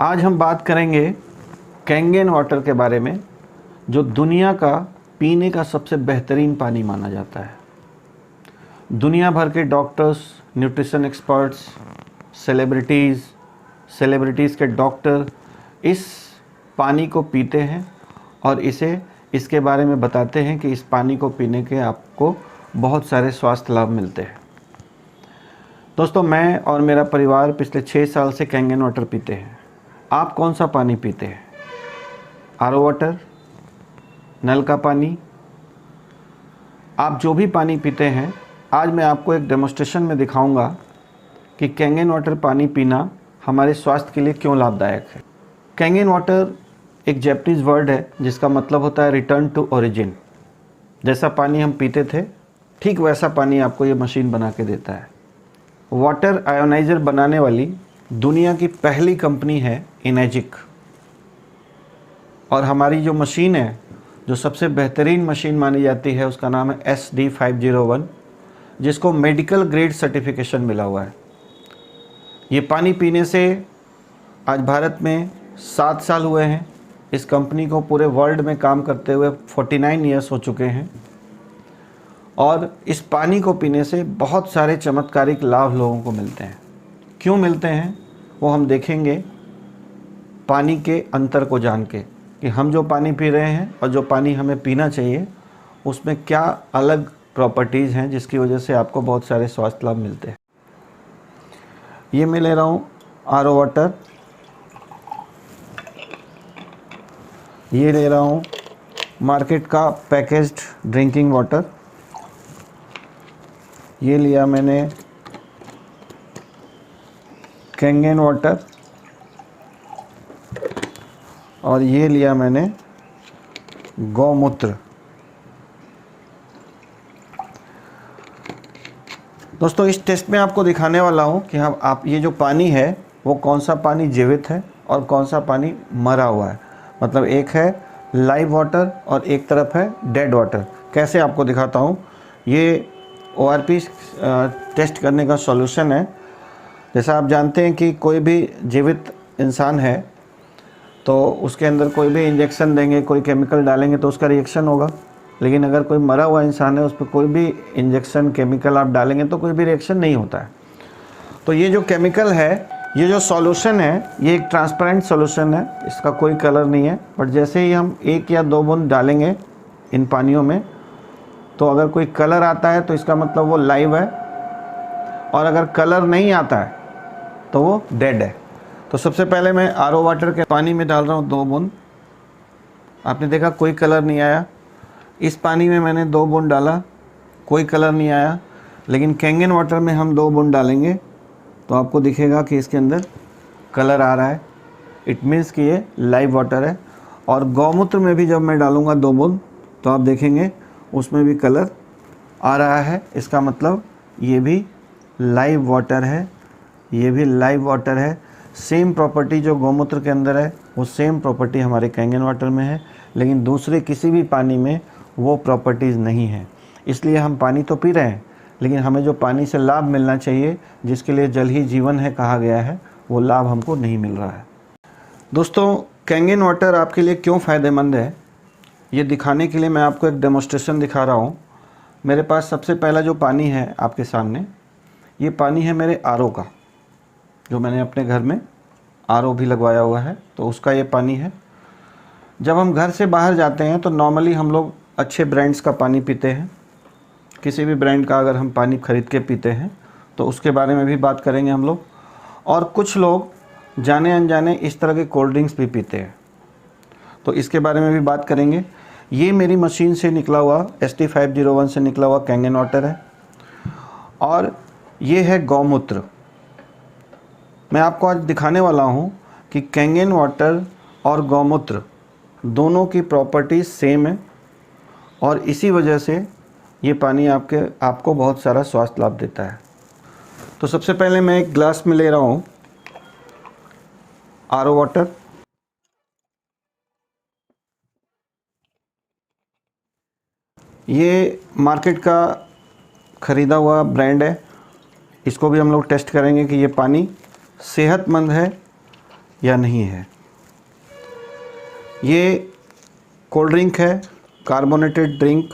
आज हम बात करेंगे कैंगन वाटर के बारे में, जो दुनिया का पीने का सबसे बेहतरीन पानी माना जाता है। दुनिया भर के डॉक्टर्स, न्यूट्रिशन एक्सपर्ट्स, सेलिब्रिटीज़ के डॉक्टर इस पानी को पीते हैं और इसके बारे में बताते हैं कि इस पानी को पीने के आपको बहुत सारे स्वास्थ्य लाभ मिलते हैं। दोस्तों, मैं और मेरा परिवार पिछले 6 साल से कैंगन वाटर पीते हैं। आप कौन सा पानी पीते हैं? आरओ वाटर, नल का पानी? आप जो भी पानी पीते हैं, आज मैं आपको एक डेमोस्ट्रेशन में दिखाऊंगा कि कैंगन वाटर पानी पीना हमारे स्वास्थ्य के लिए क्यों लाभदायक है। कैंगन वाटर एक जैपनीज़ वर्ड है जिसका मतलब होता है रिटर्न टू ओरिजिन। जैसा पानी हम पीते थे, ठीक वैसा पानी आपको ये मशीन बना के देता है। वाटर आयोनाइज़र बनाने वाली दुनिया की पहली कंपनी है इनेजिक, और हमारी जो मशीन है, जो सबसे बेहतरीन मशीन मानी जाती है, उसका नाम है SD501, जिसको मेडिकल ग्रेड सर्टिफिकेशन मिला हुआ है। ये पानी पीने से आज भारत में 7 साल हुए हैं। इस कंपनी को पूरे वर्ल्ड में काम करते हुए 49 ईयर्स हो चुके हैं, और इस पानी को पीने से बहुत सारे चमत्कारिक लाभ लोगों को मिलते हैं। क्यों मिलते हैं वो हम देखेंगे पानी के अंतर को जान के, कि हम जो पानी पी रहे हैं और जो पानी हमें पीना चाहिए उसमें क्या अलग प्रॉपर्टीज़ हैं जिसकी वजह से आपको बहुत सारे स्वास्थ्य लाभ मिलते हैं। ये मैं ले रहा हूँ आरओ वाटर, ये ले रहा हूँ मार्केट का पैकेज्ड ड्रिंकिंग वाटर, ये लिया मैंने कैंगन वाटर, और ये लिया मैंने गौमूत्र। दोस्तों, इस टेस्ट में आपको दिखाने वाला हूँ कि आप ये जो पानी है वो कौन सा पानी जीवित है और कौन सा पानी मरा हुआ है। मतलब एक है लाइव वाटर और एक तरफ है डेड वाटर। कैसे आपको दिखाता हूँ। ये ORP टेस्ट करने का सॉल्यूशन है। जैसा आप जानते हैं कि कोई भी जीवित इंसान है तो उसके अंदर कोई भी इंजेक्शन देंगे, कोई केमिकल डालेंगे तो उसका रिएक्शन होगा। लेकिन अगर कोई मरा हुआ इंसान है, उस पर कोई भी इंजेक्शन केमिकल आप डालेंगे तो कोई भी रिएक्शन नहीं होता है। तो ये जो केमिकल है, ये जो सॉल्यूशन है, ये एक ट्रांसपेरेंट सॉल्यूशन है, इसका कोई कलर नहीं है। बट जैसे ही हम 1 या 2 बूंद डालेंगे इन पानियों में, तो अगर कोई कलर आता है तो इसका मतलब वो लाइव है, और अगर कलर नहीं आता है तो वो डेड है। तो सबसे पहले मैं आरओ वाटर के पानी में डाल रहा हूँ 2 बूंद। आपने देखा कोई कलर नहीं आया। इस पानी में मैंने 2 बूंद डाला, कोई कलर नहीं आया। लेकिन कैंगन वाटर में हम 2 बूंद डालेंगे तो आपको दिखेगा कि इसके अंदर कलर आ रहा है। इट मीन्स कि ये लाइव वाटर है। और गौमूत्र में भी जब मैं डालूँगा 2 बूंद तो आप देखेंगे उसमें भी कलर आ रहा है। इसका मतलब ये भी लाइव वाटर है, ये भी लाइव वाटर है। सेम प्रॉपर्टी जो गौमूत्र के अंदर है वो सेम प्रॉपर्टी हमारे कैंगन वाटर में है, लेकिन दूसरे किसी भी पानी में वो प्रॉपर्टीज़ नहीं है। इसलिए हम पानी तो पी रहे हैं, लेकिन हमें जो पानी से लाभ मिलना चाहिए, जिसके लिए जल ही जीवन है कहा गया है, वो लाभ हमको नहीं मिल रहा है। दोस्तों, कैंगन वाटर आपके लिए क्यों फ़ायदेमंद है, ये दिखाने के लिए मैं आपको एक डेमोस्ट्रेशन दिखा रहा हूँ। मेरे पास सबसे पहला जो पानी है आपके सामने, ये पानी है मेरे आरओ का, जो मैंने अपने घर में आरओ भी लगवाया हुआ है, तो उसका ये पानी है। जब हम घर से बाहर जाते हैं तो नॉर्मली हम लोग अच्छे ब्रांड्स का पानी पीते हैं। किसी भी ब्रांड का अगर हम पानी ख़रीद के पीते हैं तो उसके बारे में भी बात करेंगे हम लोग। और कुछ लोग जाने अनजाने इस तरह के कोल्ड ड्रिंक्स भी पीते हैं, तो इसके बारे में भी बात करेंगे। ये मेरी मशीन से निकला हुआ SD501 से निकला हुआ कैंगन वाटर है, और ये है गौमूत्र। मैं आपको आज दिखाने वाला हूँ कि कैंगन वाटर और गौमूत्र दोनों की प्रॉपर्टीज़ सेम है, और इसी वजह से ये पानी आपको बहुत सारा स्वास्थ्य लाभ देता है। तो सबसे पहले मैं एक ग्लास में ले रहा हूँ आरओ वाटर। ये मार्केट का ख़रीदा हुआ ब्रांड है। इसको भी हम लोग टेस्ट करेंगे कि ये पानी सेहतमंद है या नहीं है। ये कोल्ड ड्रिंक है, कार्बोनेटेड ड्रिंक,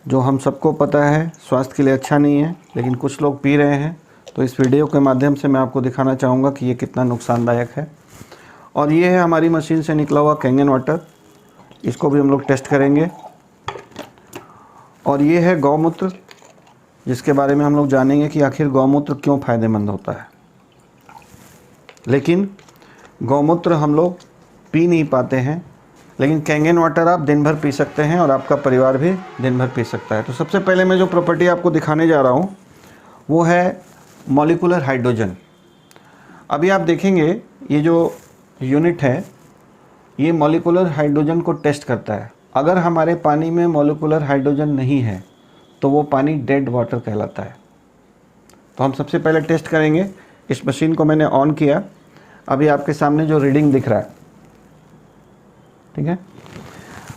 जो हम सबको पता है स्वास्थ्य के लिए अच्छा नहीं है, लेकिन कुछ लोग पी रहे हैं। तो इस वीडियो के माध्यम से मैं आपको दिखाना चाहूँगा कि ये कितना नुकसानदायक है। और ये है हमारी मशीन से निकला हुआ कैंगन वाटर, इसको भी हम लोग टेस्ट करेंगे। और ये है गौमूत्र, जिसके बारे में हम लोग जानेंगे कि आखिर गौमूत्र क्यों फ़ायदेमंद होता है। लेकिन गौमूत्र हम लोग पी नहीं पाते हैं, लेकिन कैंगन वाटर आप दिन भर पी सकते हैं और आपका परिवार भी दिन भर पी सकता है। तो सबसे पहले मैं जो प्रॉपर्टी आपको दिखाने जा रहा हूँ वो है मॉलिक्यूलर हाइड्रोजन। अभी आप देखेंगे ये जो यूनिट है ये मॉलिक्यूलर हाइड्रोजन को टेस्ट करता है। अगर हमारे पानी में मॉलिक्यूलर हाइड्रोजन नहीं है तो वो पानी डेड वाटर कहलाता है। तो हम सबसे पहले टेस्ट करेंगे। इस मशीन को मैंने ऑन किया, अभी आपके सामने जो रीडिंग दिख रहा है, ठीक है।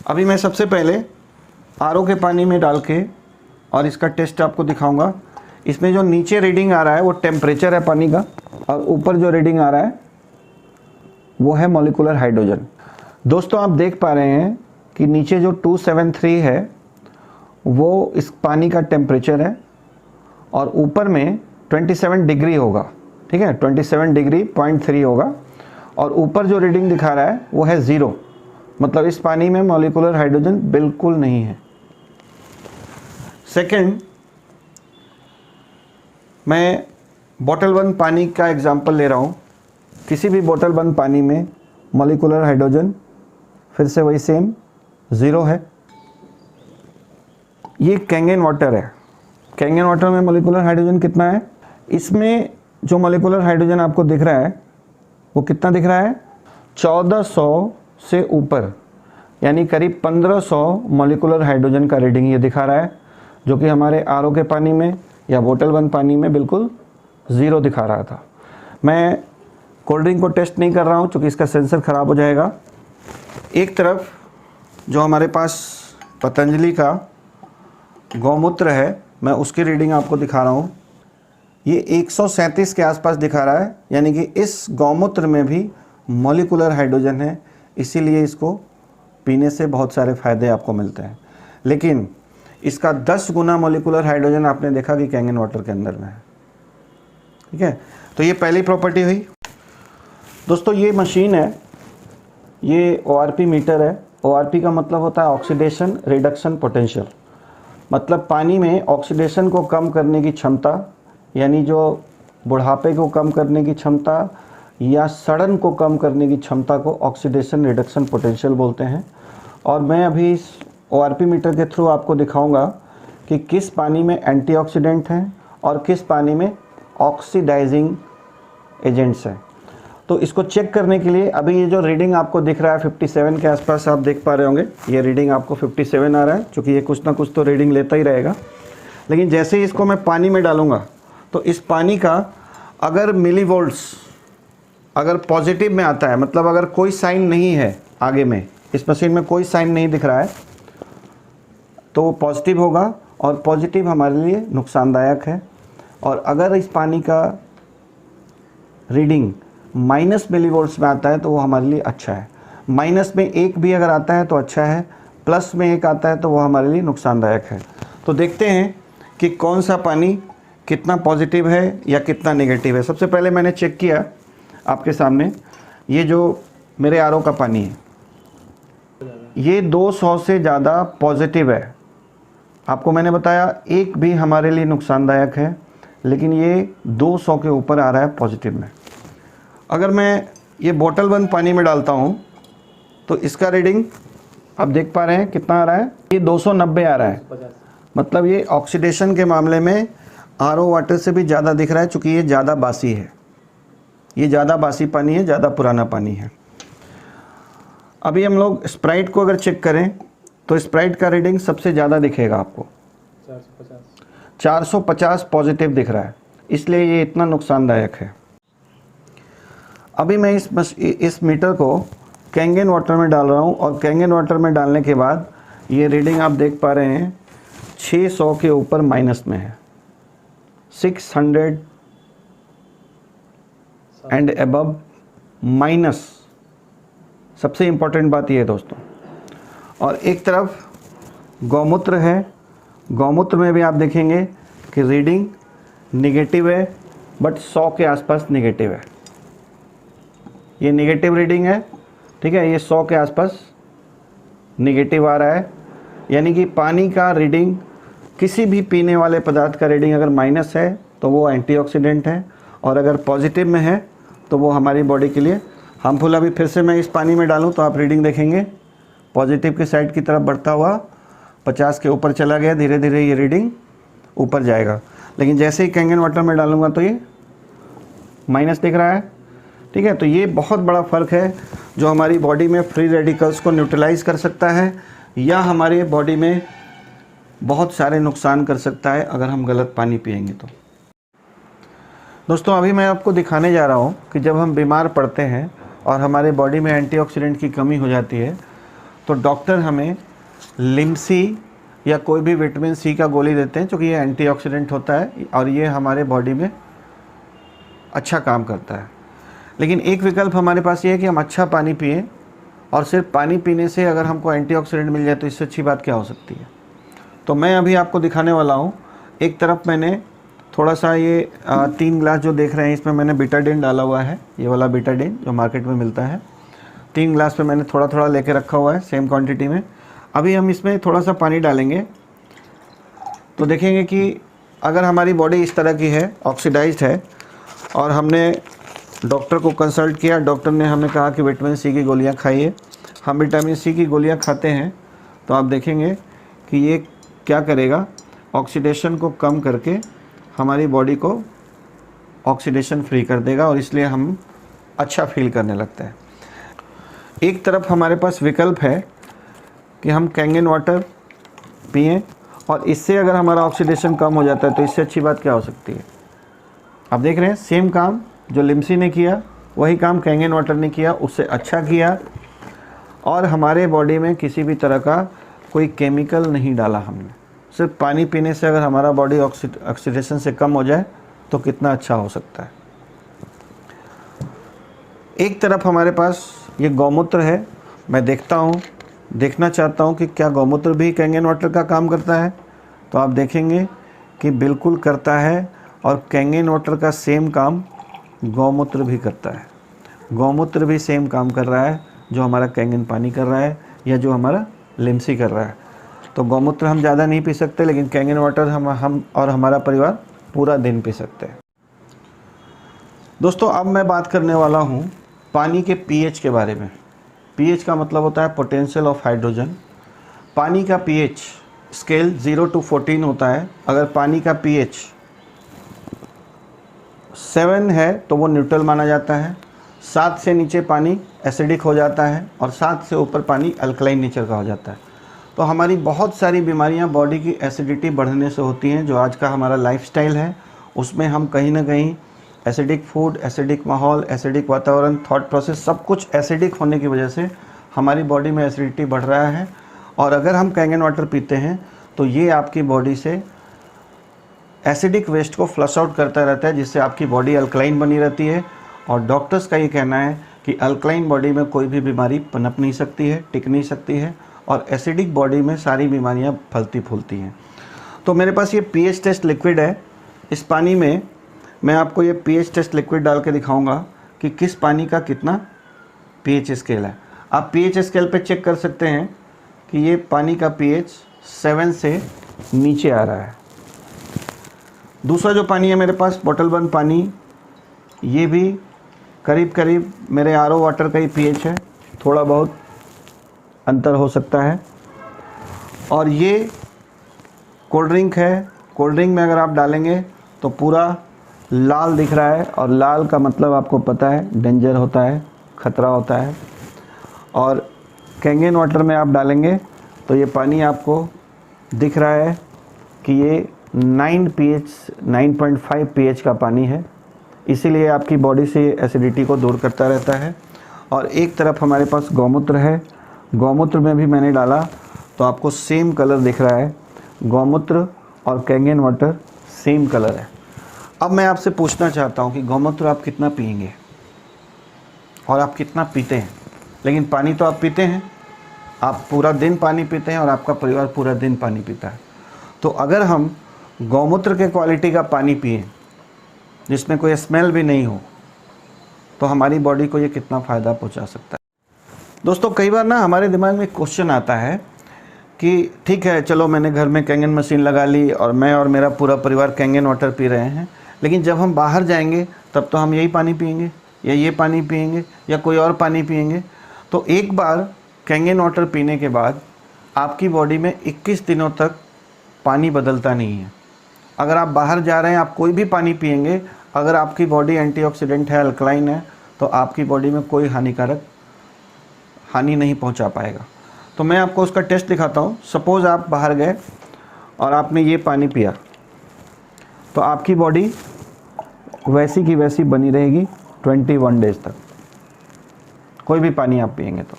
अभी मैं सबसे पहले आरओ के पानी में डाल के और इसका टेस्ट आपको दिखाऊंगा। इसमें जो नीचे रीडिंग आ रहा है वो टेम्परेचर है पानी का, और ऊपर जो रीडिंग आ रहा है वो है मॉलिक्यूलर हाइड्रोजन। दोस्तों आप देख पा रहे हैं कि नीचे जो 273 है वो इस पानी का टेम्परेचर है, और ऊपर में 27 डिग्री होगा, ठीक है, 27 डिग्री 0.3 होगा। और ऊपर जो रीडिंग दिखा रहा है वो है 0, मतलब इस पानी में मॉलिक्यूलर हाइड्रोजन बिल्कुल नहीं है। सेकंड, मैं बोतल बंद पानी का एग्जांपल ले रहा हूँ। किसी भी बोतल बंद पानी में मॉलिक्यूलर हाइड्रोजन फिर से वही सेम 0 है। ये कैंगन वाटर है। कैंगन वाटर में मॉलिक्यूलर हाइड्रोजन कितना है? इसमें जो मॉलिक्यूलर हाइड्रोजन आपको दिख रहा है वो कितना दिख रहा है? 1400 से ऊपर, यानी करीब 1500 मॉलिक्यूलर हाइड्रोजन का रीडिंग ये दिखा रहा है, जो कि हमारे आरओ के पानी में या बोतल बंद पानी में बिल्कुल 0 दिखा रहा था। मैं कोल्ड ड्रिंक को टेस्ट नहीं कर रहा हूँ क्योंकि इसका सेंसर ख़राब हो जाएगा। एक तरफ जो हमारे पास पतंजलि का गौमूत्र है, मैं उसकी रीडिंग आपको दिखा रहा हूँ। ये 137 के आसपास दिखा रहा है, यानी कि इस गौमूत्र में भी मॉलिक्यूलर हाइड्रोजन है, इसीलिए इसको पीने से बहुत सारे फ़ायदे आपको मिलते हैं। लेकिन इसका 10 गुना मॉलिक्यूलर हाइड्रोजन आपने देखा कि कैंगन वाटर के अंदर में है, ठीक है। तो ये पहली प्रॉपर्टी हुई। दोस्तों ये मशीन है, ये ORP मीटर है। ORP का मतलब होता है ऑक्सीडेशन रिडक्शन पोटेंशियल, मतलब पानी में ऑक्सीडेशन को कम करने की क्षमता, यानी जो बुढ़ापे को कम करने की क्षमता या सड़न को कम करने की क्षमता को ऑक्सीडेशन रिडक्शन पोटेंशियल बोलते हैं। और मैं अभी इस ORP मीटर के थ्रू आपको दिखाऊंगा कि किस पानी में एंटीऑक्सीडेंट हैं और किस पानी में ऑक्सीडाइजिंग एजेंट्स हैं। तो इसको चेक करने के लिए अभी ये जो रीडिंग आपको दिख रहा है 57 के आसपास आप देख पा रहे होंगे, ये रीडिंग आपको 57 आ रहा है, क्योंकि ये कुछ ना कुछ तो रीडिंग लेता ही रहेगा। लेकिन जैसे ही इसको मैं पानी में डालूंगा तो इस पानी का अगर मिलीवोल्ट्स अगर पॉजिटिव में आता है, मतलब अगर कोई साइन नहीं है आगे में, इस मशीन में कोई साइन नहीं दिख रहा है, तो वो पॉजिटिव होगा, और पॉजिटिव हमारे लिए नुकसानदायक है। और अगर इस पानी का रीडिंग माइनस मिलीवोल्ट्स में आता है तो वो हमारे लिए अच्छा है। माइनस में 1 भी अगर आता है तो अच्छा है, प्लस में 1 आता है तो वो हमारे लिए नुकसानदायक है। तो देखते हैं कि कौन सा पानी कितना पॉजिटिव है या कितना नेगेटिव है। सबसे पहले मैंने चेक किया आपके सामने, ये जो मेरे आरओ का पानी है ये 200 से ज़्यादा पॉजिटिव है। आपको मैंने बताया 1 भी हमारे लिए नुकसानदायक है, लेकिन ये 200 के ऊपर आ रहा है पॉजिटिव में। अगर मैं ये बोतल बंद पानी में डालता हूँ तो इसका रीडिंग आप देख पा रहे हैं कितना आ रहा है, ये 290 आ रहा है। मतलब ये ऑक्सीडेशन के मामले में आरओ वाटर से भी ज़्यादा दिख रहा है, चूँकि ये ज़्यादा बासी है, ये ज़्यादा बासी पानी है, ज़्यादा पुराना पानी है। अभी हम लोग स्प्राइट को अगर चेक करें तो स्प्राइट का रीडिंग सबसे ज़्यादा दिखेगा आपको, 450 पॉजिटिव दिख रहा है, इसलिए ये इतना नुकसानदायक है। अभी मैं इस मीटर को कैंगन वाटर में डाल रहा हूँ, और कैंगन वाटर में डालने के बाद ये रीडिंग आप देख पा रहे हैं 600 के ऊपर माइनस में है, 600 एंड अबव माइनस, सबसे इम्पॉर्टेंट बात ये है दोस्तों। और एक तरफ गौमूत्र है, गौमूत्र में भी आप देखेंगे कि रीडिंग निगेटिव है, बट 100 के आसपास निगेटिव है। ये निगेटिव रीडिंग है, ठीक है, ये 100 के आसपास निगेटिव आ रहा है। यानी कि पानी का रीडिंग, किसी भी पीने वाले पदार्थ का रीडिंग अगर माइनस है तो वो एंटीऑक्सीडेंट है, और अगर पॉजिटिव में है तो वो हमारी बॉडी के लिए हार्मफुल। अभी फिर से मैं इस पानी में डालूं तो आप रीडिंग देखेंगे पॉजिटिव की साइड की तरफ बढ़ता हुआ 50 के ऊपर चला गया, धीरे धीरे ये रीडिंग ऊपर जाएगा। लेकिन जैसे ही कैंगन वाटर में डालूंगा तो ये माइनस दिख रहा है, ठीक है। तो ये बहुत बड़ा फ़र्क है जो हमारी बॉडी में फ्री रेडिकल्स को न्यूट्रलाइज कर सकता है, या हमारे बॉडी में बहुत सारे नुकसान कर सकता है अगर हम गलत पानी पिएंगे तो। दोस्तों, अभी मैं आपको दिखाने जा रहा हूँ कि जब हम बीमार पड़ते हैं और हमारे बॉडी में एंटीऑक्सीडेंट की कमी हो जाती है तो डॉक्टर हमें लिमसी या कोई भी विटामिन सी का गोली देते हैं, क्योंकि ये एंटीऑक्सीडेंट होता है और ये हमारे बॉडी में अच्छा काम करता है। लेकिन एक विकल्प हमारे पास ये है कि हम अच्छा पानी पिएं, और सिर्फ पानी पीने से अगर हमको एंटीऑक्सीडेंट मिल जाए तो इससे अच्छी बात क्या हो सकती है। तो मैं अभी आपको दिखाने वाला हूँ। एक तरफ मैंने थोड़ा सा ये 3 ग्लास जो देख रहे हैं इसमें मैंने बीटाडीन डाला हुआ है, ये वाला बीटाडीन जो मार्केट में मिलता है। 3 ग्लास पे मैंने थोड़ा थोड़ा लेके रखा हुआ है सेम क्वांटिटी में। अभी हम इसमें थोड़ा सा पानी डालेंगे तो देखेंगे कि अगर हमारी बॉडी इस तरह की है, ऑक्सीडाइज्ड है, और हमने डॉक्टर को कंसल्ट किया, डॉक्टर ने हमें कहा कि विटामिन सी की गोलियां खाइए। हम विटामिन सी की गोलियां खाते हैं तो आप देखेंगे कि ये क्या करेगा, ऑक्सीडेशन को कम करके हमारी बॉडी को ऑक्सीडेशन फ्री कर देगा, और इसलिए हम अच्छा फील करने लगते हैं। एक तरफ हमारे पास विकल्प है कि हम कैंगन वाटर पिएं, और इससे अगर हमारा ऑक्सीडेशन कम हो जाता है तो इससे अच्छी बात क्या हो सकती है। आप देख रहे हैं सेम काम जो लिमसी ने किया वही काम कैंगन वाटर ने किया, उससे अच्छा किया, और हमारे बॉडी में किसी भी तरह का कोई केमिकल नहीं डाला हमने। सिर्फ पानी पीने से अगर हमारा बॉडी ऑक्सीडेशन से कम हो जाए तो कितना अच्छा हो सकता है। एक तरफ हमारे पास ये गौमूत्र है, मैं देखना चाहता हूँ कि क्या गौमूत्र भी कैंगन वाटर का काम करता है। तो आप देखेंगे कि बिल्कुल करता है, और कैंगन वाटर का सेम काम गौमूत्र भी करता है। गौमूत्र भी सेम काम कर रहा है जो हमारा कैंगन पानी कर रहा है या जो हमारा लिमसी कर रहा है। तो गौमूत्र हम ज़्यादा नहीं पी सकते, लेकिन कैंगन वाटर हम और हमारा परिवार पूरा दिन पी सकते हैं। दोस्तों, अब मैं बात करने वाला हूँ पानी के पीएच के बारे में। पीएच का मतलब होता है पोटेंशियल ऑफ हाइड्रोजन। पानी का पीएच स्केल 0 to 14 होता है। अगर पानी का पीएच 7 है तो वो न्यूट्रल माना जाता है, 7 से नीचे पानी एसिडिक हो जाता है, और 7 से ऊपर पानी अल्कलाइन नेचर का हो जाता है। तो हमारी बहुत सारी बीमारियां बॉडी की एसिडिटी बढ़ने से होती हैं। जो आज का हमारा लाइफस्टाइल है उसमें हम कहीं ना कहीं एसिडिक फूड, एसिडिक माहौल, एसिडिक वातावरण, थॉट प्रोसेस, सब कुछ एसिडिक होने की वजह से हमारी बॉडी में एसिडिटी बढ़ रहा है। और अगर हम कैंगन वाटर पीते हैं तो ये आपकी बॉडी से एसिडिक वेस्ट को फ्लश आउट करता रहता है, जिससे आपकी बॉडी अल्कलाइन बनी रहती है। और डॉक्टर्स का ये कहना है कि अल्कलाइन बॉडी में कोई भी बीमारी पनप नहीं सकती है, टिक नहीं सकती है, और एसिडिक बॉडी में सारी बीमारियां फलती फूलती हैं। तो मेरे पास ये पीएच टेस्ट लिक्विड है। इस पानी में मैं आपको ये पीएच टेस्ट लिक्विड डाल के दिखाऊंगा कि किस पानी का कितना पीएच स्केल है। आप पीएच स्केल पे चेक कर सकते हैं कि ये पानी का पीएच 7 से नीचे आ रहा है। दूसरा जो पानी है मेरे पास बोतल बंद पानी, ये भी करीब करीब मेरे आरओ वाटर का ही पीएच है, थोड़ा बहुत अंतर हो सकता है। और ये कोल्ड ड्रिंक है। कोल्ड ड्रिंक में अगर आप डालेंगे तो पूरा लाल दिख रहा है, और लाल का मतलब आपको पता है डेंजर होता है, ख़तरा होता है। और कैंगन वाटर में आप डालेंगे तो ये पानी आपको दिख रहा है कि ये 9.5 पीएच का पानी है, इसीलिए आपकी बॉडी से एसिडिटी को दूर करता रहता है। और एक तरफ हमारे पास गौमूत्र है। गौमूत्र में भी मैंने डाला तो आपको सेम कलर दिख रहा है। गौमूत्र और कैंगन वाटर सेम कलर है। अब मैं आपसे पूछना चाहता हूँ कि गौमूत्र आप कितना पिएंगे। और आप कितना पीते हैं। लेकिन पानी तो आप पीते हैं, आप पूरा दिन पानी पीते हैं और आपका परिवार पूरा दिन पानी पीता है। तो अगर हम गौमूत्र के क्वालिटी का पानी पिएं जिसमें कोई स्मेल भी नहीं हो, तो हमारी बॉडी को ये कितना फ़ायदा पहुंचा सकता है। दोस्तों, कई बार ना हमारे दिमाग में क्वेश्चन आता है कि ठीक है, चलो मैंने घर में कैंगन मशीन लगा ली और मैं और मेरा पूरा परिवार कैंगन वाटर पी रहे हैं, लेकिन जब हम बाहर जाएंगे तब तो हम यही पानी पिएंगे या ये पानी पिएंगे या कोई और पानी पिएंगे। तो एक बार कैंगन वाटर पीने के बाद आपकी बॉडी में 21 दिनों तक पानी बदलता नहीं है। अगर आप बाहर जा रहे हैं, आप कोई भी पानी पिएंगे, अगर आपकी बॉडी एंटीऑक्सीडेंट है, अल्कलाइन है, तो आपकी बॉडी में कोई हानि नहीं पहुंचा पाएगा। तो मैं आपको उसका टेस्ट दिखाता हूँ। सपोज़ आप बाहर गए और आपने ये पानी पिया, तो आपकी बॉडी वैसी की वैसी बनी रहेगी 21 डेज़ तक, कोई भी पानी आप पिएंगे तो।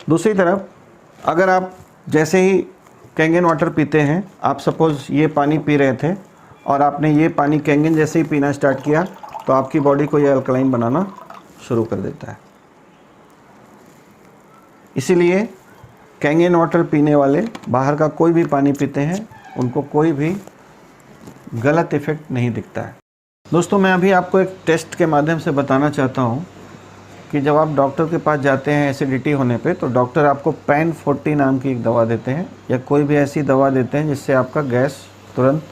दूसरी तरफ अगर आप जैसे ही कैंगन वाटर पीते हैं, आप सपोज़ ये पानी पी रहे थे और आपने ये पानी कैंगन जैसे ही पीना स्टार्ट किया, तो आपकी बॉडी को ये अल्कलाइन बनाना शुरू कर देता है। इसीलिए कैंगन वाटर पीने वाले बाहर का कोई भी पानी पीते हैं, उनको कोई भी गलत इफ़ेक्ट नहीं दिखता है। दोस्तों, मैं अभी आपको एक टेस्ट के माध्यम से बताना चाहता हूँ कि जब आप डॉक्टर के पास जाते हैं एसिडिटी होने पे, तो डॉक्टर आपको पैन 40 नाम की एक दवा देते हैं या कोई भी ऐसी दवा देते हैं जिससे आपका गैस तुरंत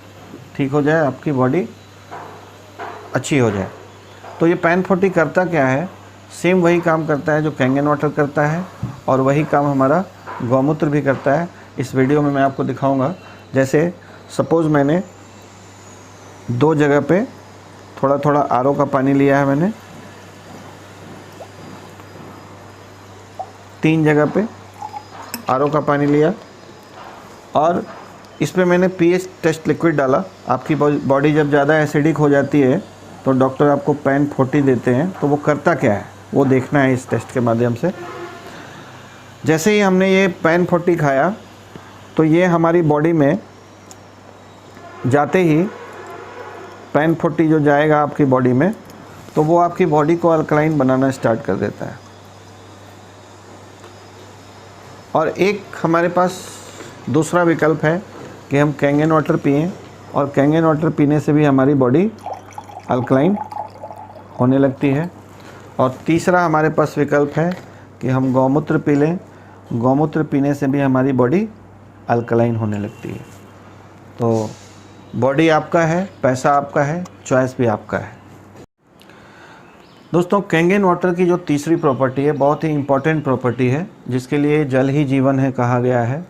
ठीक हो जाए, आपकी बॉडी अच्छी हो जाए। तो ये पैन 40 करता क्या है? सेम वही काम करता है जो कैंगन वाटर करता है, और वही काम हमारा गौमूत्र भी करता है। इस वीडियो में मैं आपको दिखाऊंगा। जैसे सपोज़ मैंने 2 जगह पे थोड़ा थोड़ा आरओ का पानी लिया है, मैंने 3 जगह पे आरओ का पानी लिया, और इस पे मैंने पीएच टेस्ट लिक्विड डाला। आपकी बॉडी जब ज़्यादा एसिडिक हो जाती है तो डॉक्टर आपको पैन 40 देते हैं। तो वो करता क्या है वो देखना है इस टेस्ट के माध्यम से। जैसे ही हमने ये पैन 40 खाया, तो ये हमारी बॉडी में जाते ही पैन 40 जो जाएगा आपकी बॉडी में, तो वो आपकी बॉडी को अल्कलाइन बनाना स्टार्ट कर देता है। और एक हमारे पास दूसरा विकल्प है कि हम कैंगन वाटर पिएं, और कैंगन वाटर पीने से भी हमारी बॉडी अल्कलाइन होने लगती है। और तीसरा हमारे पास विकल्प है कि हम गौमूत्र पी लें, गौमूत्र पीने से भी हमारी बॉडी अल्कलाइन होने लगती है। तो बॉडी आपका है, पैसा आपका है, चॉइस भी आपका है। दोस्तों, कैंगन वाटर की जो तीसरी प्रॉपर्टी है बहुत ही इम्पॉर्टेंट प्रॉपर्टी है, जिसके लिए जल ही जीवन है कहा गया है,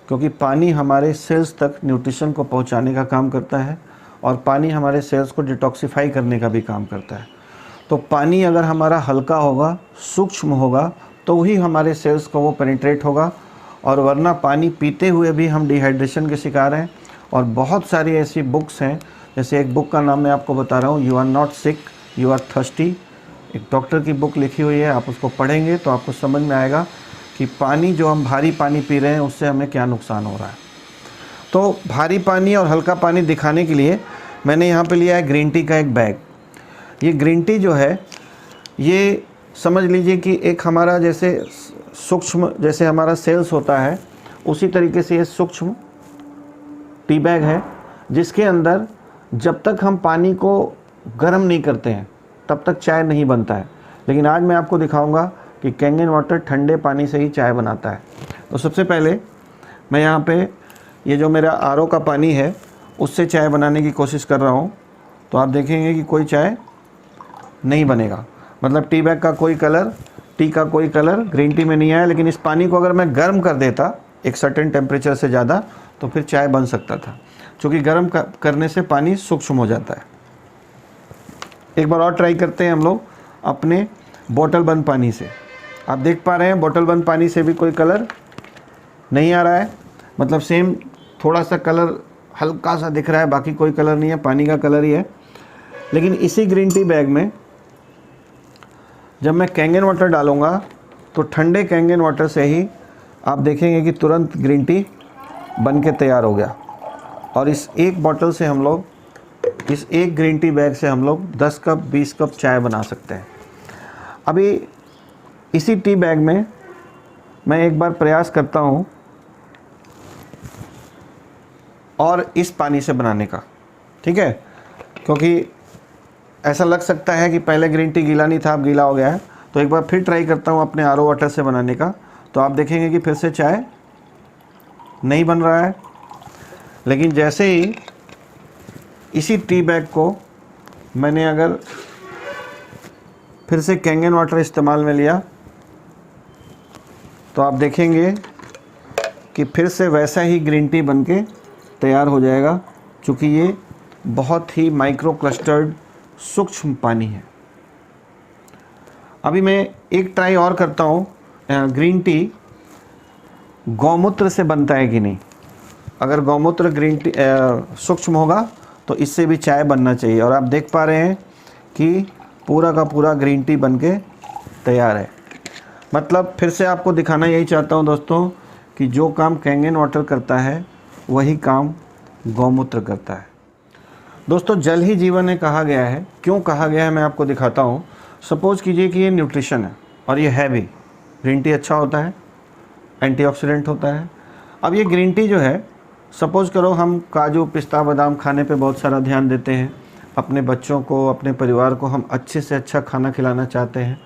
क्योंकि पानी हमारे सेल्स तक न्यूट्रिशन को पहुंचाने का काम करता है, और पानी हमारे सेल्स को डिटॉक्सिफाई करने का भी काम करता है। तो पानी अगर हमारा हल्का होगा, सूक्ष्म होगा, तो ही हमारे सेल्स को वो पेनिट्रेट होगा, और वरना पानी पीते हुए भी हम डिहाइड्रेशन के शिकार हैं। और बहुत सारी ऐसी बुक्स हैं, जैसे एक बुक का नाम मैं आपको बता रहा हूँ, you are not sick, you are thirsty. एक डॉक्टर की बुक लिखी हुई है, आप उसको पढ़ेंगे तो आपको समझ में आएगा कि पानी जो हम भारी पानी पी रहे हैं उससे हमें क्या नुकसान हो रहा है। तो भारी पानी और हल्का पानी दिखाने के लिए मैंने यहाँ पे लिया है ग्रीन टी का एक बैग। ये ग्रीन टी जो है, ये समझ लीजिए कि एक हमारा जैसे सूक्ष्म, जैसे हमारा सेल्स होता है, उसी तरीके से ये सूक्ष्म टी बैग है, जिसके अंदर जब तक हम पानी को गर्म नहीं करते हैं तब तक चाय नहीं बनता है। लेकिन आज मैं आपको दिखाऊंगा कि कैंगन वाटर ठंडे पानी से ही चाय बनाता है। तो सबसे पहले मैं यहाँ पे ये जो मेरा आरओ का पानी है उससे चाय बनाने की कोशिश कर रहा हूँ। तो आप देखेंगे कि कोई चाय नहीं बनेगा, मतलब टी बैग का कोई कलर, टी का कोई कलर ग्रीन टी में नहीं आया। लेकिन इस पानी को अगर मैं गर्म कर देता एक सर्टेन टेम्परेचर से ज़्यादा, तो फिर चाय बन सकता था, क्योंकि गर्म करने से पानी सूक्ष्म हो जाता है। एक बार और ट्राई करते हैं हम लोग अपने बोतल बंद पानी से। आप देख पा रहे हैं बोतल बंद पानी से भी कोई कलर नहीं आ रहा है, मतलब सेम थोड़ा सा कलर हल्का सा दिख रहा है, बाकी कोई कलर नहीं है, पानी का कलर ही है। लेकिन इसी ग्रीन टी बैग में जब मैं कैंगन वाटर डालूँगा तो ठंडे कैंगन वाटर से ही आप देखेंगे कि तुरंत ग्रीन टी बन के तैयार हो गया। और इस एक बोतल से हम लोग, इस एक ग्रीन टी बैग से हम लोग 10 कप 20 कप चाय बना सकते हैं। अभी इसी टी बैग में मैं एक बार प्रयास करता हूँ और इस पानी से बनाने का, ठीक है, क्योंकि ऐसा लग सकता है कि पहले ग्रीन टी गीला नहीं था, अब गीला हो गया है। तो एक बार फिर ट्राई करता हूँ अपने आरओ वाटर से बनाने का, तो आप देखेंगे कि फिर से चाय नहीं बन रहा है। लेकिन जैसे ही इसी टी बैग को मैंने अगर फिर से कैंगन वाटर इस्तेमाल में लिया, तो आप देखेंगे कि फिर से वैसा ही ग्रीन टी बनके तैयार हो जाएगा, क्योंकि ये बहुत ही माइक्रो क्लस्टर्ड सूक्ष्म पानी है। अभी मैं एक ट्राई और करता हूँ, ग्रीन टी गौमूत्र से बनता है कि नहीं। अगर गौमूत्र ग्रीन टी सूक्ष्म होगा तो इससे भी चाय बनना चाहिए। और आप देख पा रहे हैं कि पूरा का पूरा ग्रीन टी बनके तैयार है। मतलब फिर से आपको दिखाना यही चाहता हूँ दोस्तों कि जो काम कैंगन वाटर करता है वही काम गौमूत्र करता है। दोस्तों, जल ही जीवन है कहा गया है। क्यों कहा गया है मैं आपको दिखाता हूँ। सपोज़ कीजिए कि ये न्यूट्रिशन है और ये है भी, ग्रीन टी अच्छा होता है, एंटीऑक्सीडेंट होता है। अब ये ग्रीन टी जो है, सपोज़ करो हम काजू पिस्ता बादाम खाने पे बहुत सारा ध्यान देते हैं, अपने बच्चों को अपने परिवार को हम अच्छे से अच्छा खाना खिलाना चाहते हैं,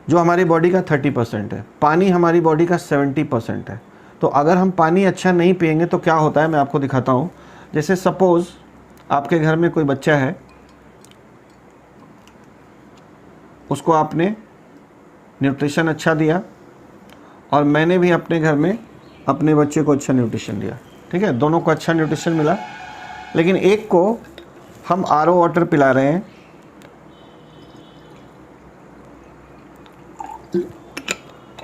जो हमारी बॉडी का 30% है, पानी हमारी बॉडी का 70% है। तो अगर हम पानी अच्छा नहीं पिएंगे तो क्या होता है मैं आपको दिखाता हूँ। जैसे सपोज़ आपके घर में कोई बच्चा है, उसको आपने न्यूट्रिशन अच्छा दिया और मैंने भी अपने घर में अपने बच्चे को अच्छा न्यूट्रिशन दिया, ठीक है, दोनों को अच्छा न्यूट्रिशन मिला। लेकिन एक को हम आरओ वाटर पिला रहे हैं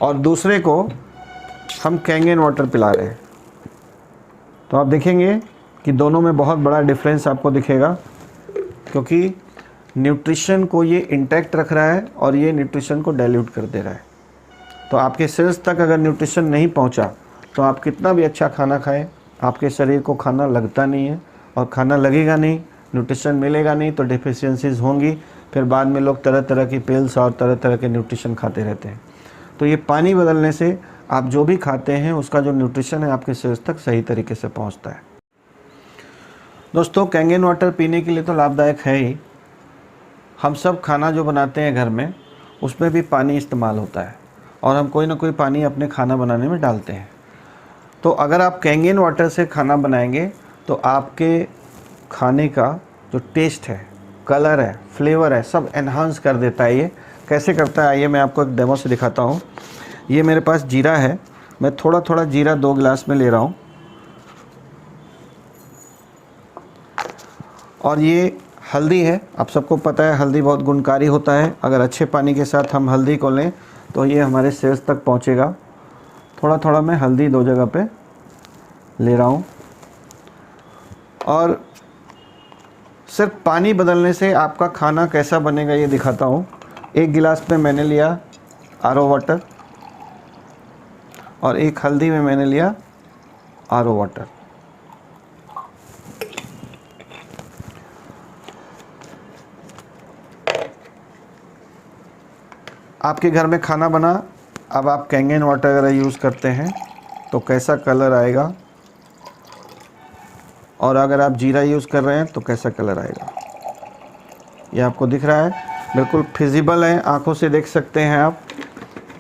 और दूसरे को हम कैंगन वाटर पिला रहे हैं, तो आप देखेंगे कि दोनों में बहुत बड़ा डिफरेंस आपको दिखेगा, क्योंकि न्यूट्रिशन को ये इंटैक्ट रख रहा है और ये न्यूट्रिशन को डाइल्यूट कर दे रहा है। तो आपके सेल्स तक अगर न्यूट्रिशन नहीं पहुंचा तो आप कितना भी अच्छा खाना खाएं, आपके शरीर को खाना लगता नहीं है, और खाना लगेगा नहीं, न्यूट्रिशन मिलेगा नहीं, तो डिफिशियंसीज होंगी। फिर बाद में लोग तरह तरह की पिल्स और तरह तरह के न्यूट्रिशन खाते रहते हैं। तो ये पानी बदलने से आप जो भी खाते हैं उसका जो न्यूट्रिशन है आपके शरीर तक सही तरीके से पहुंचता है। दोस्तों, कैंगन वाटर पीने के लिए तो लाभदायक है ही। हम सब खाना जो बनाते हैं घर में उसमें भी पानी इस्तेमाल होता है और हम कोई ना कोई पानी अपने खाना बनाने में डालते हैं। तो अगर आप कैंगन वाटर से खाना बनाएंगे तो आपके खाने का जो टेस्ट है, कलर है, फ्लेवर है, सब एनहांस कर देता है। ये कैसे करता है आइए मैं आपको एक डेमो से दिखाता हूँ। ये मेरे पास जीरा है, मैं थोड़ा थोड़ा जीरा 2 गिलास में ले रहा हूँ, और ये हल्दी है। आप सबको पता है हल्दी बहुत गुणकारी होता है। अगर अच्छे पानी के साथ हम हल्दी को लें तो ये हमारे सेल्स तक पहुँचेगा। थोड़ा थोड़ा मैं हल्दी 2 जगह पे ले रहा हूँ, और सिर्फ पानी बदलने से आपका खाना कैसा बनेगा ये दिखाता हूँ। 1 गिलास में मैंने लिया आरओ वाटर और 1 हल्दी में मैंने लिया आरओ वाटर। आपके घर में खाना बना, अब आप कैंगन वाटर अगर यूज़ करते हैं तो कैसा कलर आएगा, और अगर आप जीरा यूज़ कर रहे हैं तो कैसा कलर आएगा, ये आपको दिख रहा है। बिल्कुल फिजिबल है, आंखों से देख सकते हैं आप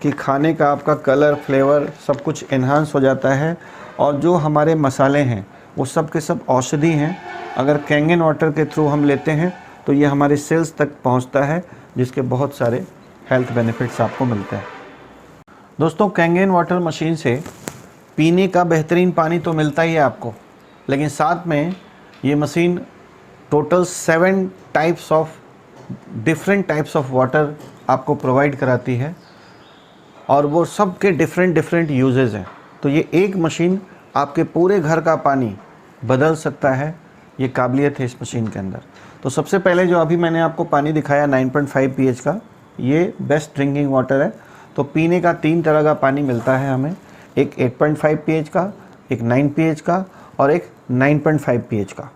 कि खाने का आपका कलर, फ्लेवर सब कुछ एनहांस हो जाता है। और जो हमारे मसाले हैं वो सब के सब औषधि हैं। अगर कैंगन वाटर के थ्रू हम लेते हैं तो ये हमारे सेल्स तक पहुंचता है, जिसके बहुत सारे हेल्थ बेनिफिट्स आपको मिलते हैं। दोस्तों, कैंगन वाटर मशीन से पीने का बेहतरीन पानी तो मिलता ही है आपको, लेकिन साथ में ये machine total 7 types of different types of water आपको प्रोवाइड कराती है, और वो सब के डिफरेंट यूजेस हैं। तो ये एक मशीन आपके पूरे घर का पानी बदल सकता है, ये काबिलियत है इस मशीन के अंदर। तो सबसे पहले जो अभी मैंने आपको पानी दिखाया 9.5 pH का, ये बेस्ट ड्रिंकिंग वाटर है। तो पीने का 3 तरह का पानी मिलता है हमें, एक 8.5 pH का, एक 9 pH का और एक 9.5 pH का।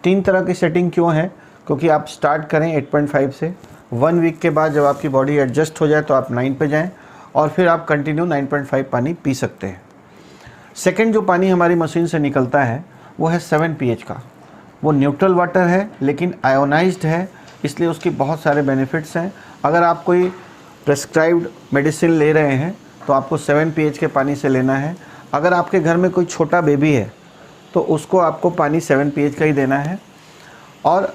3 तरह की सेटिंग क्यों है? क्योंकि आप स्टार्ट करें 8.5 से 1 वीक के बाद जब आपकी बॉडी एडजस्ट हो जाए तो आप 9 पे जाएं और फिर आप कंटिन्यू 9.5 पानी पी सकते हैं। सेकंड जो पानी हमारी मशीन से निकलता है वो है 7 pH का। वो न्यूट्रल वाटर है लेकिन आयोनाइज्ड है, इसलिए उसकी बहुत सारे बेनिफिट्स हैं। अगर आप कोई प्रेस्क्राइब्ड मेडिसिन ले रहे हैं तो आपको 7 pH के पानी से लेना है। अगर आपके घर में कोई छोटा बेबी है तो उसको आपको पानी 7 pH का ही देना है, और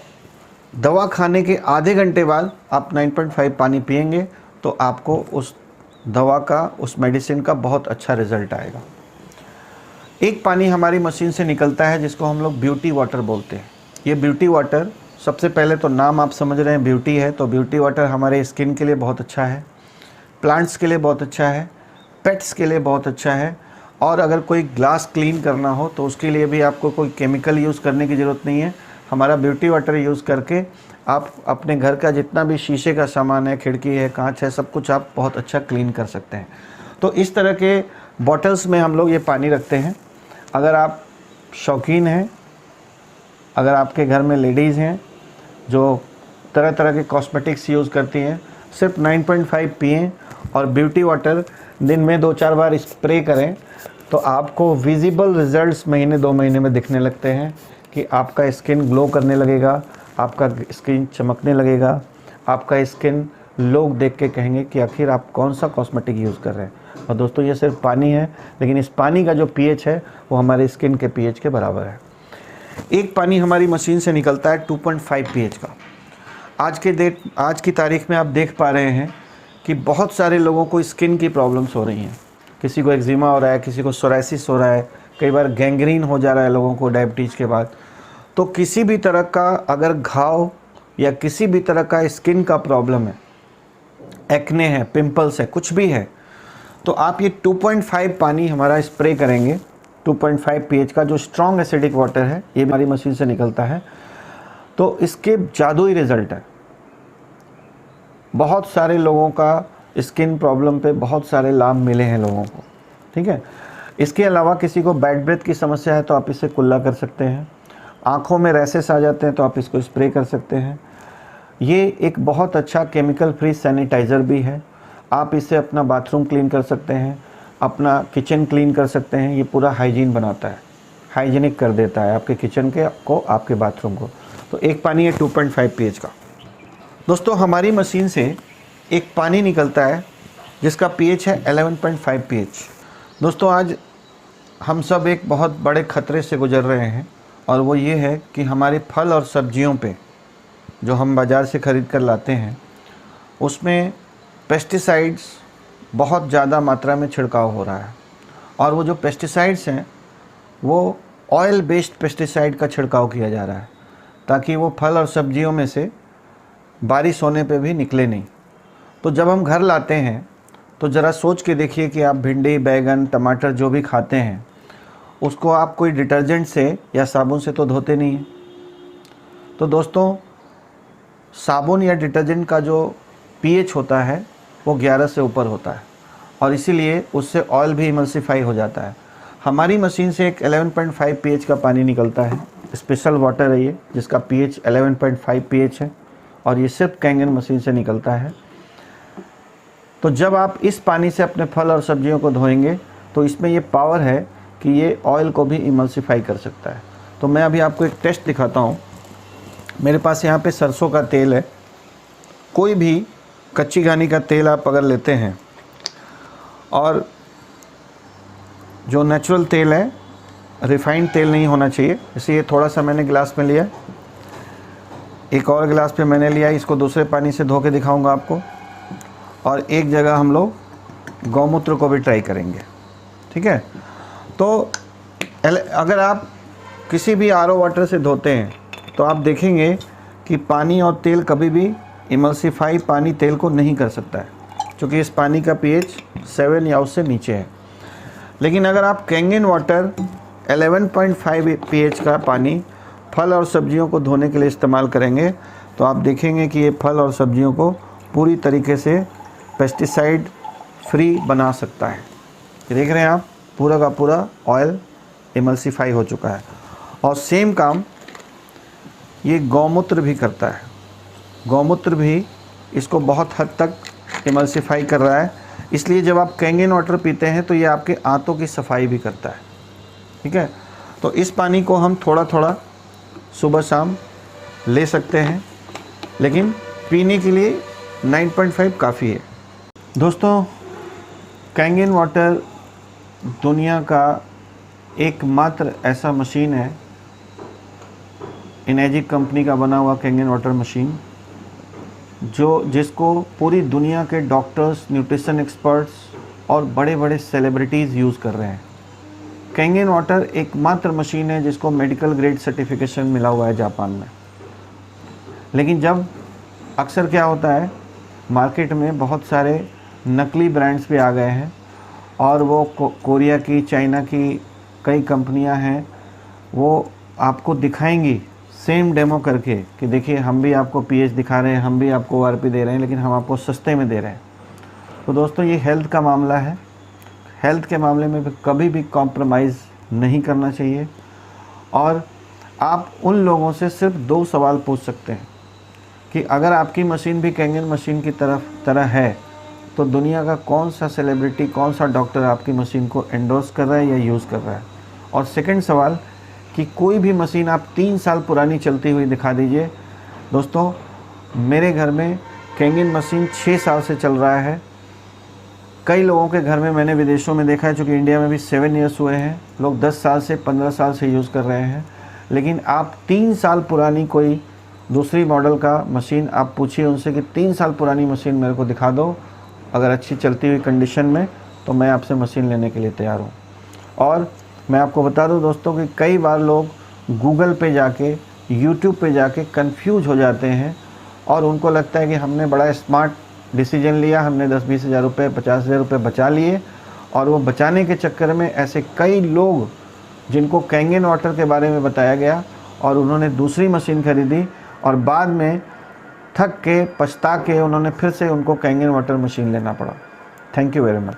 दवा खाने के आधे घंटे बाद आप 9.5 पानी पिएंगे तो आपको उस दवा का, उस मेडिसिन का बहुत अच्छा रिज़ल्ट आएगा। एक पानी हमारी मशीन से निकलता है जिसको हम लोग ब्यूटी वाटर बोलते हैं। ये ब्यूटी वाटर, सबसे पहले तो नाम आप समझ रहे हैं ब्यूटी है, तो ब्यूटी वाटर हमारे स्किन के लिए बहुत अच्छा है, प्लांट्स के लिए बहुत अच्छा है, पेट्स के लिए बहुत अच्छा है। और अगर कोई ग्लास क्लीन करना हो तो उसके लिए भी आपको कोई केमिकल यूज़ करने की ज़रूरत नहीं है। हमारा ब्यूटी वाटर यूज़ करके आप अपने घर का जितना भी शीशे का सामान है, खिड़की है, कांच है, सब कुछ आप बहुत अच्छा क्लीन कर सकते हैं। तो इस तरह के बॉटल्स में हम लोग ये पानी रखते हैं। अगर आप शौकीन हैं, अगर आपके घर में लेडीज़ हैं जो तरह तरह के कॉस्मेटिक्स यूज़ करती हैं, सिर्फ 9.5 पिएं और ब्यूटी वाटर दिन में 2-4 बार स्प्रे करें तो आपको विजिबल रिजल्ट्स महीने 2 महीने में दिखने लगते हैं कि आपका स्किन ग्लो करने लगेगा, आपका स्किन चमकने लगेगा, आपका स्किन लोग देख के कहेंगे कि आखिर आप कौन सा कॉस्मेटिक यूज़ कर रहे हैं। और दोस्तों ये सिर्फ पानी है, लेकिन इस पानी का जो pH है वो हमारे स्किन के pH के बराबर है। एक पानी हमारी मशीन से निकलता है 2.5 pH का। आज की तारीख में आप देख पा रहे हैं कि बहुत सारे लोगों को स्किन की प्रॉब्लम्स हो रही हैं। किसी को एक्जिमा हो रहा है, किसी को सोराइसिस हो रहा है, कई बार गैंग्रीन हो जा रहा है लोगों को डायबिटीज़ के बाद। तो किसी भी तरह का अगर घाव या किसी भी तरह का स्किन का प्रॉब्लम है, एक्ने है, पिंपल्स है, कुछ भी है, तो आप ये 2.5 पानी हमारा स्प्रे करेंगे। 2.5 pH का जो स्ट्रॉन्ग एसिडिक वाटर है, ये हमारी मशीन से निकलता है, तो इसके जादुई रिज़ल्ट है। बहुत सारे लोगों का स्किन प्रॉब्लम पे बहुत सारे लाभ मिले हैं लोगों को, ठीक है। इसके अलावा किसी को बैड ब्रेथ की समस्या है तो आप इससे कुल्ला कर सकते हैं। आँखों में रैसेस आ जाते हैं तो आप इसको स्प्रे कर सकते हैं। ये एक बहुत अच्छा केमिकल फ्री सैनिटाइज़र भी है। आप इससे अपना बाथरूम क्लीन कर सकते हैं, अपना किचन क्लीन कर सकते हैं। ये पूरा हाइजीन बनाता है, हाइजीनिक कर देता है आपके किचन के को, आपके बाथरूम को। तो एक पानी है 2.5 pH का। दोस्तों हमारी मशीन से एक पानी निकलता है जिसका pH है 11.5 pH। दोस्तों आज हम सब एक बहुत बड़े ख़तरे से गुजर रहे हैं, और वो ये है कि हमारे फल और सब्जियों पे जो हम बाज़ार से ख़रीद कर लाते हैं उसमें पेस्टिसाइड्स बहुत ज़्यादा मात्रा में छिड़काव हो रहा है। और वो जो पेस्टिसाइड्स हैं वो ऑयल बेस्ड पेस्टिसाइड का छिड़काव किया जा रहा है ताकि वो फल और सब्जियों में से बारिश होने पे भी निकले नहीं। तो जब हम घर लाते हैं तो ज़रा सोच के देखिए कि आप भिंडी, बैगन, टमाटर जो भी खाते हैं उसको आप कोई डिटर्जेंट से या साबुन से तो धोते नहीं हैं। तो दोस्तों साबुन या डिटर्जेंट का जो pH होता है वो 11 से ऊपर होता है, और इसीलिए उससे ऑयल भी इमल्सिफाई हो जाता है। हमारी मशीन से एक 11.5 pH का पानी निकलता है, स्पेशल वाटर है ये, जिसका pH 11.5 pH है, और ये सिर्फ कैंगन मशीन से निकलता है। तो जब आप इस पानी से अपने फल और सब्जियों को धोएंगे तो इसमें ये पावर है कि ये ऑयल को भी इमल्सिफाई कर सकता है। तो मैं अभी आपको एक टेस्ट दिखाता हूँ। मेरे पास यहाँ पे सरसों का तेल है। कोई भी कच्ची घानी का तेल आप अगर लेते हैं, और जो नेचुरल तेल है, रिफाइंड तेल नहीं होना चाहिए, इसलिए थोड़ा सा मैंने गिलास में लिया, एक और गिलास पे मैंने लिया। इसको दूसरे पानी से धो के दिखाऊंगा आपको, और एक जगह हम लोग गौमूत्र को भी ट्राई करेंगे, ठीक है। तो अगर आप किसी भी RO वाटर से धोते हैं तो आप देखेंगे कि पानी और तेल कभी भी इमल्सिफाई पानी तेल को नहीं कर सकता है, क्योंकि इस पानी का pH 7 या उससे नीचे है। लेकिन अगर आप कैंगन वाटर 11.5 pH का पानी फल और सब्जियों को धोने के लिए इस्तेमाल करेंगे तो आप देखेंगे कि ये फल और सब्जियों को पूरी तरीके से पेस्टिसाइड फ्री बना सकता है। देख रहे हैं आप, पूरा का पूरा ऑयल इमल्सिफाई हो चुका है। और सेम काम ये गौमूत्र भी करता है। गौमूत्र भी इसको बहुत हद तक इमल्सिफाई कर रहा है। इसलिए जब आप कैंगन वाटर पीते हैं तो ये आपके आंतों की सफाई भी करता है। ठीक है, तो इस पानी को हम थोड़ा थोड़ा सुबह शाम ले सकते हैं, लेकिन पीने के लिए 9.5 काफ़ी है। दोस्तों, कैंगन वाटर दुनिया का एकमात्र ऐसा मशीन है, इनेजिक कंपनी का बना हुआ कैंगन वाटर मशीन, जिसको पूरी दुनिया के डॉक्टर्स, न्यूट्रिशन एक्सपर्ट्स और बड़े बड़े सेलिब्रिटीज़ यूज़ कर रहे हैं। कैंगन वाटर एकमात्र मशीन है जिसको मेडिकल ग्रेड सर्टिफिकेशन मिला हुआ है जापान में। लेकिन जब अक्सर क्या होता है, मार्केट में बहुत सारे नकली ब्रांड्स भी आ गए हैं और वो कोरिया की, चाइना की कई कंपनियां हैं, वो आपको दिखाएंगी सेम डेमो करके कि देखिए हम भी आपको पीएच दिखा रहे हैं, हम भी आपको ओआरपी दे रहे हैं, लेकिन हम आपको सस्ते में दे रहे हैं। तो दोस्तों, ये हेल्थ का मामला है। हेल्थ के मामले में कभी भी कॉम्प्रोमाइज़ नहीं करना चाहिए। और आप उन लोगों से सिर्फ 2 सवाल पूछ सकते हैं कि अगर आपकी मशीन भी कैंगन मशीन की तरह है तो दुनिया का कौन सा सेलिब्रिटी, कौन सा डॉक्टर आपकी मशीन को एंडोर्स कर रहा है या यूज़ कर रहा है। और सेकंड सवाल कि कोई भी मशीन आप 3 साल पुरानी चलती हुई दिखा दीजिए। दोस्तों, मेरे घर में कैंगन मशीन 6 साल से चल रहा है। कई लोगों के घर में मैंने विदेशों में देखा है, चूँकि इंडिया में भी 7 ईयर्स हुए हैं, लोग 10 साल से 15 साल से यूज़ कर रहे हैं। लेकिन आप 3 साल पुरानी कोई दूसरी मॉडल का मशीन आप पूछिए उनसे कि 3 साल पुरानी मशीन मेरे को दिखा दो, अगर अच्छी चलती हुई कंडीशन में, तो मैं आपसे मशीन लेने के लिए तैयार हूँ। और मैं आपको बता दूं दोस्तों कि कई बार लोग गूगल पे जाके, यूट्यूब पे जाके कंफ्यूज हो जाते हैं और उनको लगता है कि हमने बड़ा स्मार्ट डिसीजन लिया, हमने 10-20 हज़ार रुपये, 50 हज़ार रुपये बचा लिए, और वो बचाने के चक्कर में ऐसे कई लोग जिनको कैंगन वाटर के बारे में बताया गया और उन्होंने दूसरी मशीन खरीदी और बाद में थक के, पछता के उन्होंने फिर से उनको कैंगन वाटर मशीन लेना पड़ा। Thank you very much.